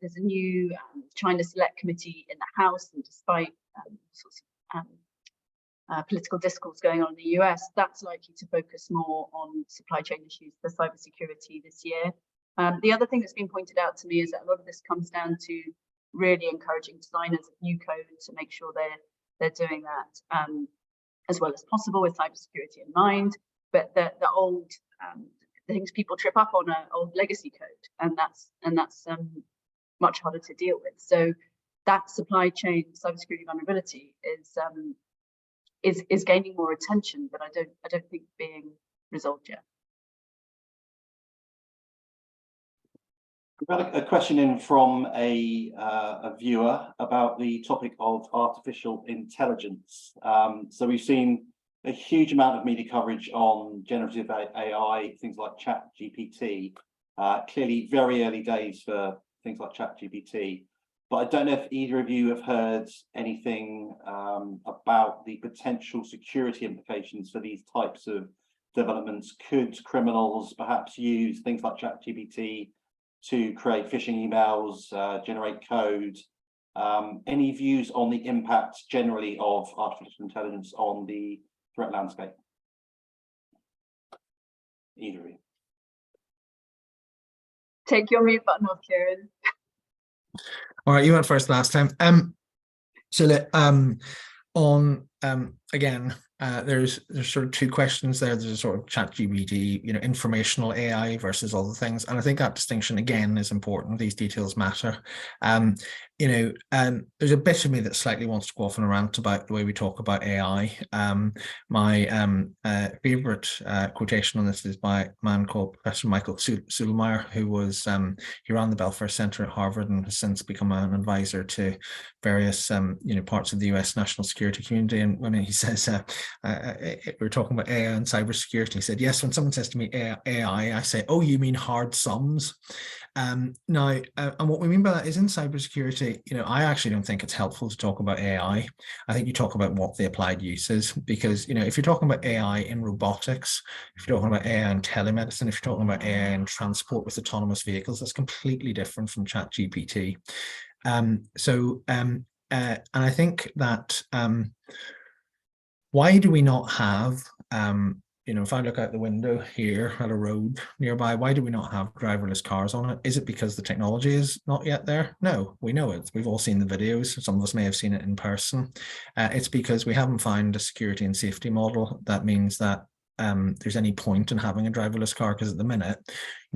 there's a new China Select Committee in the House, and despite sorts of political discourse going on in the US, that's likely to focus more on supply chain issues for cybersecurity this year. The other thing that's been pointed out to me is that a lot of this comes down to really encouraging designers of new code to make sure they're doing that as well as possible with cybersecurity in mind. But the old things people trip up on are old legacy code, and that's much harder to deal with. So that supply chain cybersecurity vulnerability is gaining more attention, but I don't think being resolved yet. We've got a question in from a viewer about the topic of artificial intelligence. So we've seen a huge amount of media coverage on generative AI, things like ChatGPT. Clearly very early days for things like ChatGPT. But I don't know if either of you have heard anything about the potential security implications for these types of developments. Could criminals perhaps use things like ChatGPT to create phishing emails, generate code? Any views on the impact generally of artificial intelligence on the threat landscape? Either of you. Take your mute button off, Kieran. All right, you went first last time. So again, there's sort of two questions there. There's a sort of ChatGPT, informational AI versus other things, and I think that distinction again is important. These details matter. There's a bit of me that slightly wants to go off on a rant about the way we talk about AI. My favorite quotation on this is by a man called Professor Michael Sulemeyer, who was he ran the Belfer Center at Harvard and has since become an advisor to various parts of the US national security community. And when he says we're talking about AI and cybersecurity, he said, yes, when someone says to me AI, I say, oh, you mean hard sums? And what we mean by that is in cybersecurity, I actually don't think it's helpful to talk about AI. I think you talk about what the applied use is, because, if you're talking about AI in robotics, if you're talking about AI in telemedicine, if you're talking about AI in transport with autonomous vehicles, that's completely different from ChatGPT. And I think that why do we not have if I look out the window here at a road nearby, why do we not have driverless cars on it? Is it because the technology is not yet there? No, we know it. We've all seen the videos. Some of us may have seen it in person. It's because we haven't found a security and safety model that means that there's any point in having a driverless car, because at the minute,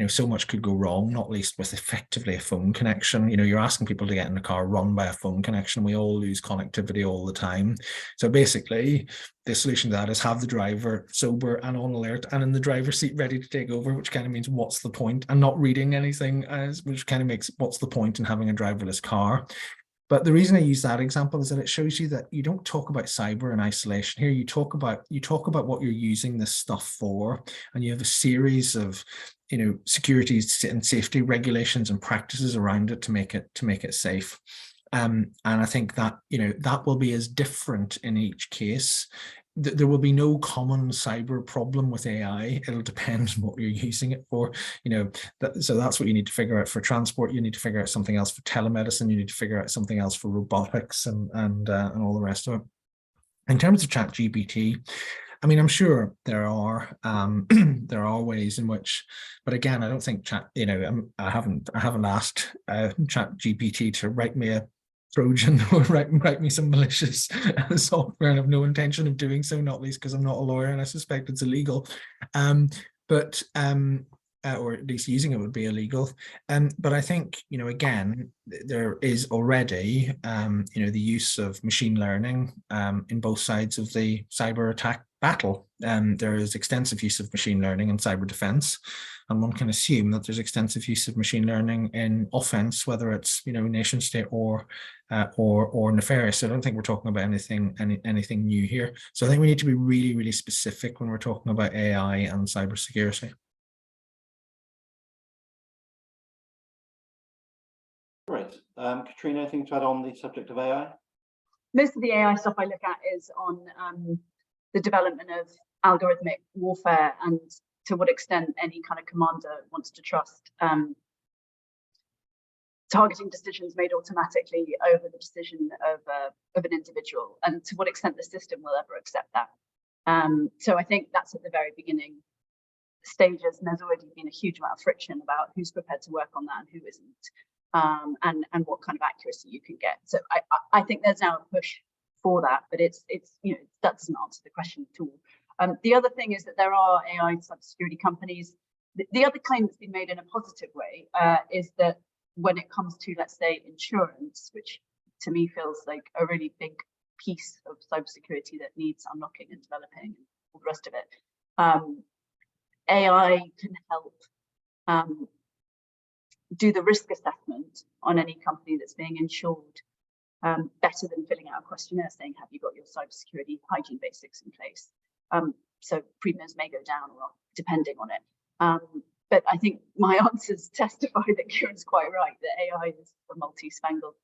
so much could go wrong, not least with effectively a phone connection. You're asking people to get in a car run by a phone connection. We all lose connectivity all the time. So basically, the solution to that is have the driver sober and on alert and in the driver's seat ready to take over, which kind of means what's the point, and not reading anything, which kind of makes what's the point in having a driverless car. But the reason I use that example is that it shows you that you don't talk about cyber in isolation here. You talk about what you're using this stuff for, and you have a series of security and safety regulations and practices around it to make it safe. And I think that that will be as different in each case. There will be no common cyber problem with AI. It'll depend on what you're using it for. So that's what you need to figure out for transport. You need to figure out something else for telemedicine. You need to figure out something else for robotics and all the rest of it. In terms of ChatGPT, I mean, I'm sure there are ways in which, but again, I don't think I haven't asked ChatGPT to write me a Trojan or write me some malicious software, and I have no intention of doing so, not least because I'm not a lawyer and I suspect it's illegal. Or at least using it would be illegal. But I think, again, there is already, the use of machine learning in both sides of the cyber attack battle. There is extensive use of machine learning in cyber defense, and one can assume that there's extensive use of machine learning in offense, whether it's nation state or nefarious. So I don't think we're talking about anything new here. So I think we need to be really, really specific when we're talking about AI and cybersecurity. Great. Katrina, anything to add on the subject of AI? Most of the AI stuff I look at is on the development of algorithmic warfare, and to what extent any kind of commander wants to trust targeting decisions made automatically over the decision of an individual, and to what extent the system will ever accept that. So I think that's at the very beginning stages, and there's already been a huge amount of friction about who's prepared to work on that and who isn't, and what kind of accuracy you can get. So I think there's now a push for that, but it's that doesn't answer the question at all. The other thing is that there are AI cybersecurity companies. The other claim that's been made in a positive way is that when it comes to, let's say, insurance, which to me feels like a really big piece of cybersecurity that needs unlocking and developing and all the rest of it, AI can help do the risk assessment on any company that's being insured better than filling out a questionnaire saying, have you got your cybersecurity hygiene basics in place? So premiums may go down or up, depending on it. But I think my answers testify that Kieran's quite right, that AI is a multi-spangled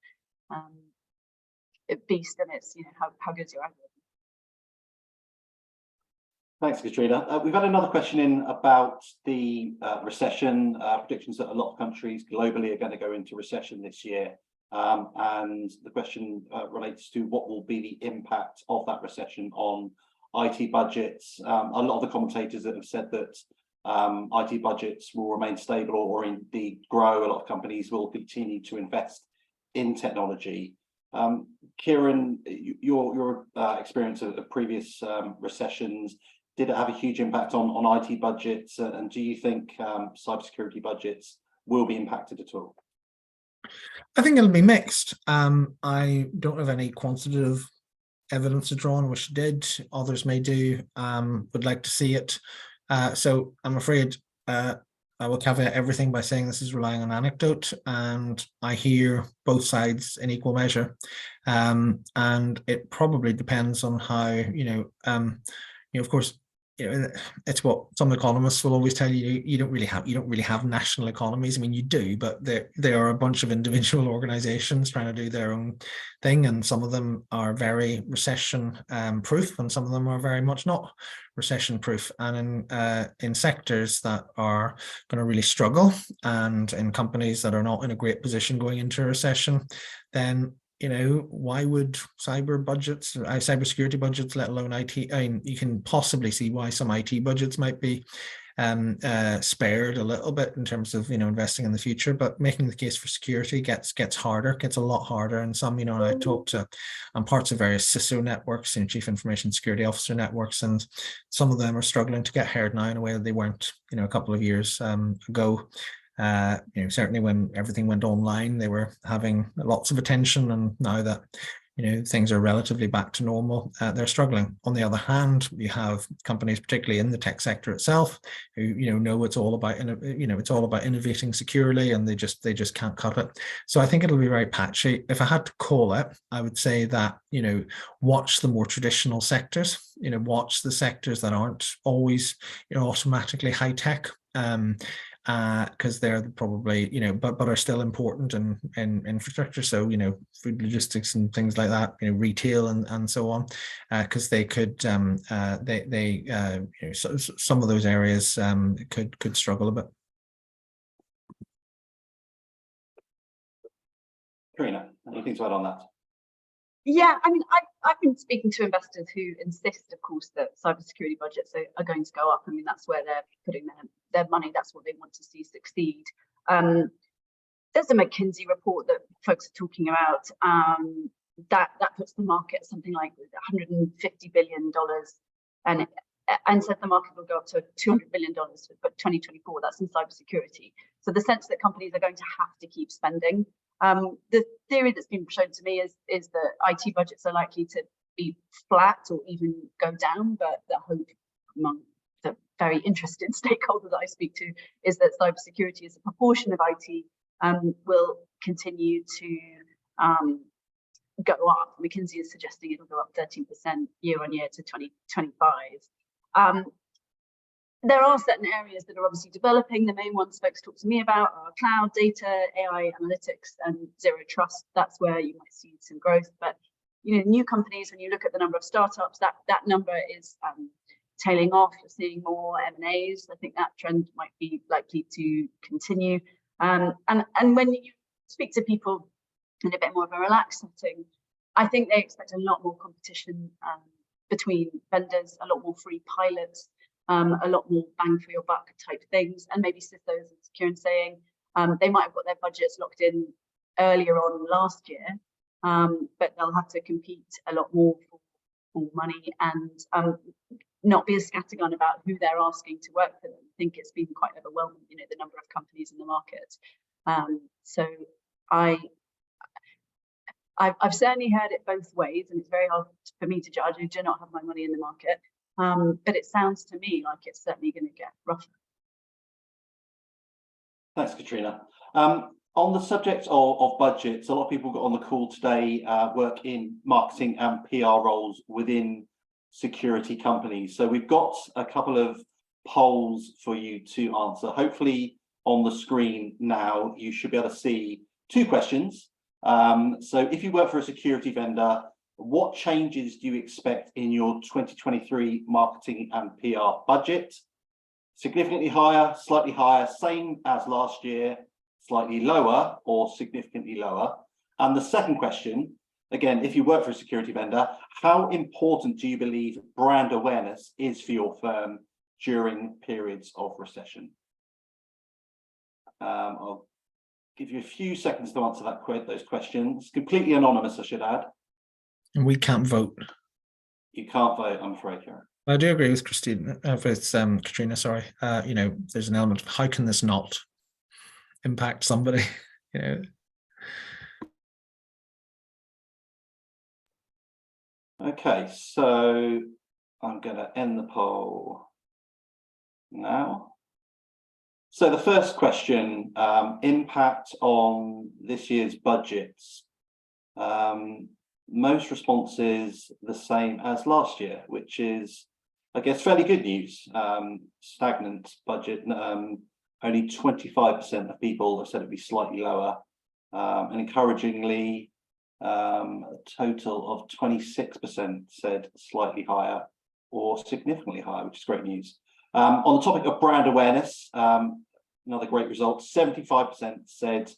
beast, and it's, how good is your algorithm? Thanks, Katrina. We've had another question in about the recession, predictions that a lot of countries globally are going to go into recession this year. And the question relates to what will be the impact of that recession on IT budgets. A lot of the commentators that have said that IT budgets will remain stable or indeed grow. A lot of companies will continue to invest in technology. Kieran, your experience of previous recessions, did it have a huge impact on IT budgets? And do you think cybersecurity budgets will be impacted at all? I think it'll be mixed. I don't have any quantitative evidence to draw on. Wish I did. Others may do. Would like to see it. So I'm afraid I will caveat everything by saying this is relying on anecdote, and I hear both sides in equal measure. And it probably depends on how, of course, it's what some economists will always tell you. You don't really have national economies. I mean, you do, but there are a bunch of individual organizations trying to do their own thing, and some of them are very recession proof, and some of them are very much not recession proof. And in sectors that are going to really struggle, and in companies that are not in a great position going into a recession, then why would cybersecurity budgets, let alone IT? I mean, you can possibly see why some IT budgets might be spared a little bit in terms of investing in the future, but making the case for security gets a lot harder. And some, I talked to parts of various CISO networks and Chief Information Security Officer networks, and some of them are struggling to get hired now in a way that they weren't a couple of years ago. Certainly when everything went online, they were having lots of attention, and now that things are relatively back to normal, they're struggling. On the other hand, you have companies, particularly in the tech sector itself, who know it's all about innovating securely, and they just can't cut it. So I think it'll be very patchy. If I had to call it, I would say that watch the more traditional sectors. Watch the sectors that aren't always automatically high tech. Because they're probably but are still important in infrastructure, so food logistics and things like that, retail and so on, because they could some of those areas could struggle a bit. Karina, anything to add on that? Yeah, I mean, I've been speaking to investors who insist, of course, that cybersecurity budgets are going to go up. I mean, that's where they're putting their money. That's what they want to see succeed. There's a McKinsey report that folks are talking about that puts the market at something like $150 billion, and says the market will go up to $200 billion by 2024. That's in cybersecurity. So the sense that companies are going to have to keep spending. The theory that's been shown to me is that IT budgets are likely to be flat or even go down, but the hope among the very interested stakeholders that I speak to is that cybersecurity as a proportion of IT will continue to go up. McKinsey is suggesting it'll go up 13% year on year to 2025. There are certain areas that are obviously developing. The main ones folks talk to me about are cloud, data, AI analytics, and zero trust. That's where you might see some growth. But new companies, when you look at the number of startups, that number is tailing off. You're seeing more M&As. I think that trend might be likely to continue. And when you speak to people in a bit more of a relaxed setting, I think they expect a lot more competition between vendors, a lot more free pilots, a lot more bang for your buck type things, and maybe CISOs, as Kieran saying, they might have got their budgets locked in earlier on last year, but they'll have to compete a lot more for money and not be as scattergun about who they're asking to work for them. I think it's been quite overwhelming, you know, the number of companies in the market. So I've certainly heard it both ways, and it's very hard for me to judge. I do not have my money in the market, but it sounds to me like it's certainly going to get rougher. Thanks, Katrina. On the subject of budgets, a lot of people got on the call today work in marketing and PR roles within security companies. So we've got a couple of polls for you to answer. Hopefully on the screen now, you should be able to see two questions. So if you work for a security vendor, what changes do you expect in your 2023 marketing and PR budget? Significantly higher, slightly higher, same as last year, slightly lower, or significantly lower? And the second question, again, if you work for a security vendor, how important do you believe brand awareness is for your firm during periods of recession? I'll give you a few seconds to answer those questions. Completely anonymous, I should add. And we can't vote. You can't vote, I'm afraid, Karen. I do agree with Katrina, sorry. You know, there's an element of how can this not impact somebody? You know. Okay, so I'm going to end the poll now. So the first question, impact on this year's budgets. Most responses the same as last year, which is, I guess, fairly good news. Stagnant budget. Only 25% of people have said it'd be slightly lower, and encouragingly, a total of 26% said slightly higher or significantly higher, which is great news. On the topic of brand awareness, another great result. 75% said,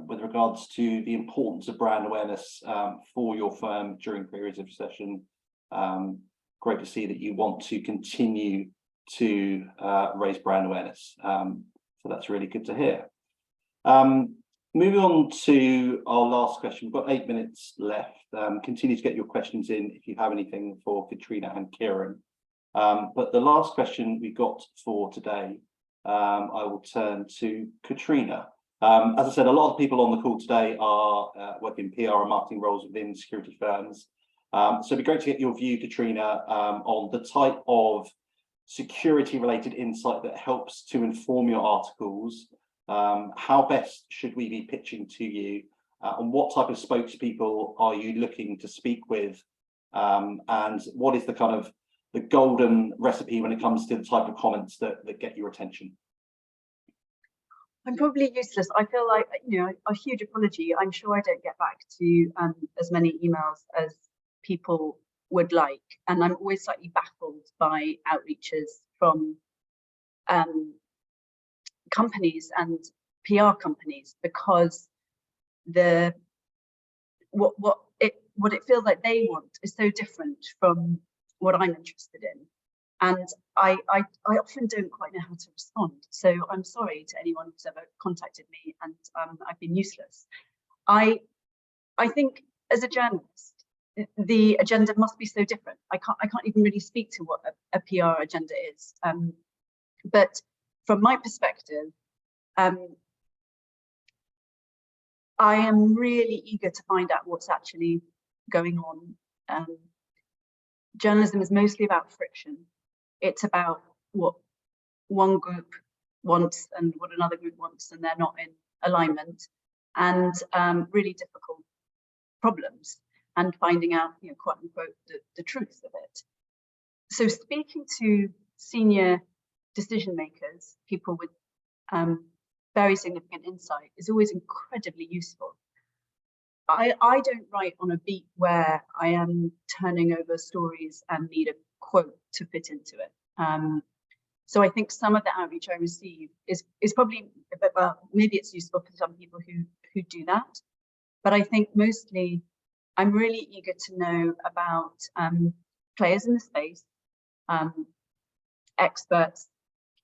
with regards to the importance of brand awareness for your firm during periods of recession, great to see that you want to continue to raise brand awareness. So that's really good to hear. Moving on to our last question, we've got 8 minutes left. Continue to get your questions in if you have anything for Katrina and Kieran. But the last question we got for today, I will turn to Katrina. As I said, a lot of people on the call today are working PR and marketing roles within security firms. So it'd be great to get your view, Katrina, on the type of security-related insight that helps to inform your articles. How best should we be pitching to you? And what type of spokespeople are you looking to speak with? And what is the kind of the golden recipe when it comes to the type of comments that get your attention? I'm probably useless. I feel like, you know, a huge apology. I'm sure I don't get back to as many emails as people would like. And I'm always slightly baffled by outreaches from companies and PR companies, because what it feels like they want is so different from what I'm interested in. And I often don't quite know how to respond. So I'm sorry to anyone who's ever contacted me, and I've been useless. I think as a journalist, the agenda must be so different. I can't even really speak to what a PR agenda is. But from my perspective, I am really eager to find out what's actually going on. Journalism is mostly about friction. It's about what one group wants and what another group wants, and they're not in alignment, and really difficult problems, and finding out, you know, quote unquote, the truth of it. So speaking to senior decision makers, people with very significant insight, is always incredibly useful. I don't write on a beat where I am turning over stories and need a quote to fit into it. So I think some of the outreach I receive is probably, well, maybe it's useful for some people who do that. But I think mostly I'm really eager to know about players in the space, experts,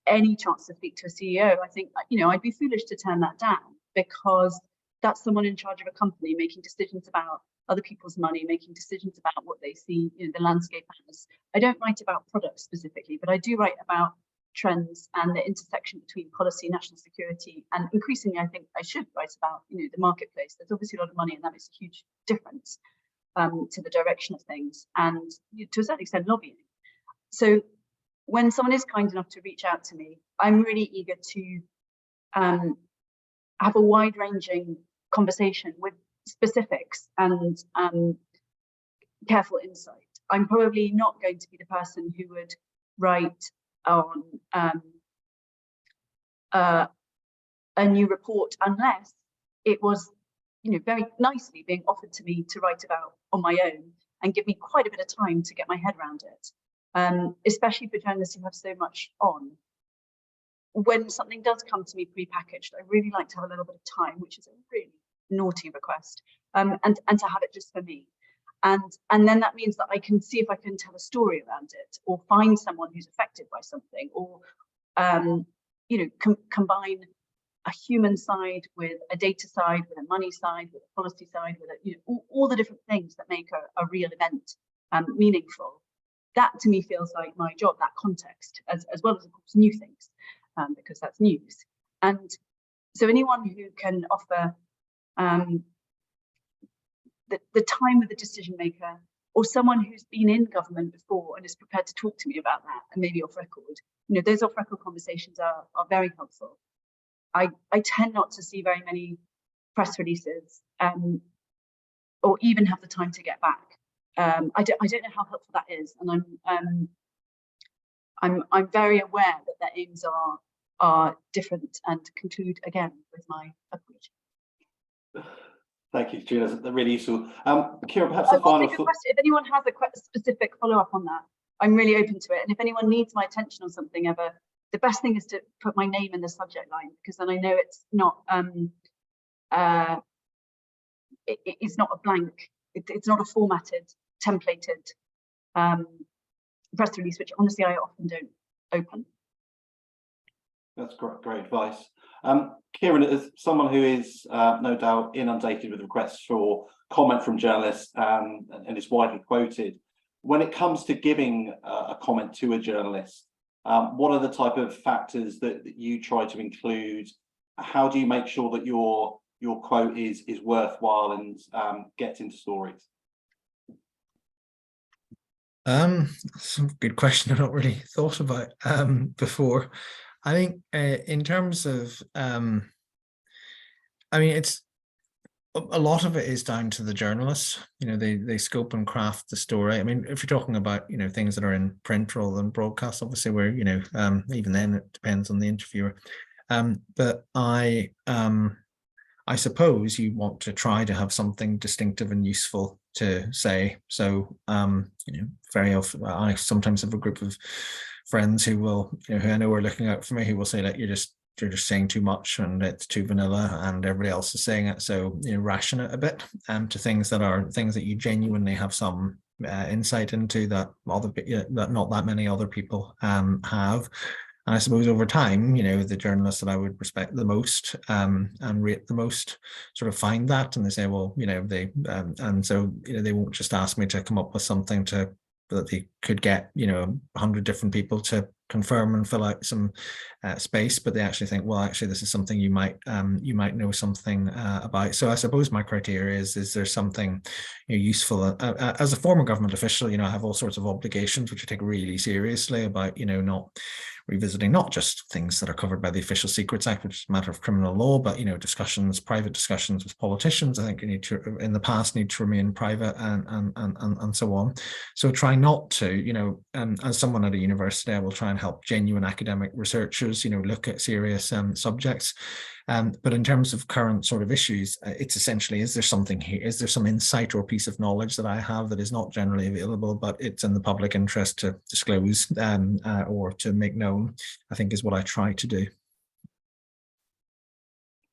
any chance to speak to a CEO. I think, I'd be foolish to turn that down, because that's someone in charge of a company making decisions about other people's money, making decisions about what they see, the landscape as. I don't write about products specifically, but I do write about trends and the intersection between policy, national security, and increasingly, I think I should write about, the marketplace. There's obviously a lot of money, and that makes a huge difference to the direction of things, and to a certain extent, lobbying. So when someone is kind enough to reach out to me, I'm really eager to have a wide-ranging conversation with specifics and careful insight. I'm probably not going to be the person who would write on a new report unless it was, very nicely being offered to me to write about on my own and give me quite a bit of time to get my head around it. Especially for journalists who have so much on. When something does come to me pre-packaged, I really like to have a little bit of time, which is a really naughty request, and to have it just for me. And then that means that I can see if I can tell a story around it, or find someone who's affected by something, or combine a human side with a data side, with a money side, with a policy side, with all the different things that make a real event meaningful. That to me feels like my job, that context, as well as of course new things, because that's news. And so anyone who can offer the time with the decision maker, or someone who's been in government before and is prepared to talk to me about that, and maybe off record, those off record conversations are very helpful. I tend not to see very many press releases, or even have the time to get back. I don't know how helpful that is, and I'm very aware that their aims are different, and conclude again with my approach. Thank you, Julia. That's really useful. Kira, perhaps a final thought. If anyone has a specific follow-up on that, I'm really open to it. And if anyone needs my attention on something ever, the best thing is to put my name in the subject line, because then I know it's not it's not a blank. It's not a formatted, templated press release, which honestly I often don't open. That's great advice. Kieran, as someone who is no doubt inundated with requests for comment from journalists and is widely quoted, when it comes to giving a comment to a journalist, what are the type of factors that you try to include? How do you make sure that your quote is worthwhile and gets into stories? That's a good question I've not really thought about before. I think in terms of, it's a lot of it is down to the journalists. They scope and craft the story. I mean, if you're talking about things that are in print rather than broadcast, obviously where even then it depends on the interviewer. But I suppose you want to try to have something distinctive and useful to say. So very often I sometimes have a group of friends who will, who I know are looking out for me, who will say that you're just saying too much and it's too vanilla and everybody else is saying it. So ration it a bit to things that you genuinely have some insight into that that not that many other people have. And I suppose over time, the journalists that I would respect the most and rate the most sort of find that, and they say, well, and so they won't just ask me to come up with something that they could get 100 different people to confirm and fill out some space, but they actually think, well, actually this is something you might know something about. So I suppose my criteria is there something useful. As a former government official, I have all sorts of obligations which I take really seriously about not revisiting not just things that are covered by the Official Secrets Act, which is a matter of criminal law, but private discussions with politicians, I think in the past need to remain private and so on. So try not to, as someone at a university, I will try and help genuine academic researchers, look at serious subjects. But in terms of current sort of issues, it's essentially, is there something here? Is there some insight or piece of knowledge that I have that is not generally available, but it's in the public interest to disclose or to make known, I think is what I try to do.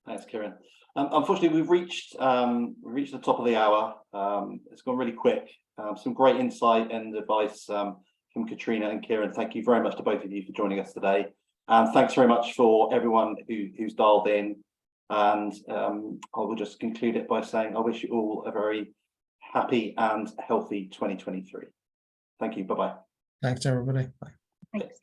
Thanks, Kieran. Unfortunately, we've reached the top of the hour. It's gone really quick. Some great insight and advice from Katrina and Kieran. Thank you very much to both of you for joining us today. And thanks very much for everyone who's dialed in. And I will just conclude it by saying I wish you all a very happy and healthy 2023. Thank you. Bye-bye. Thanks, everybody. Bye. Thanks.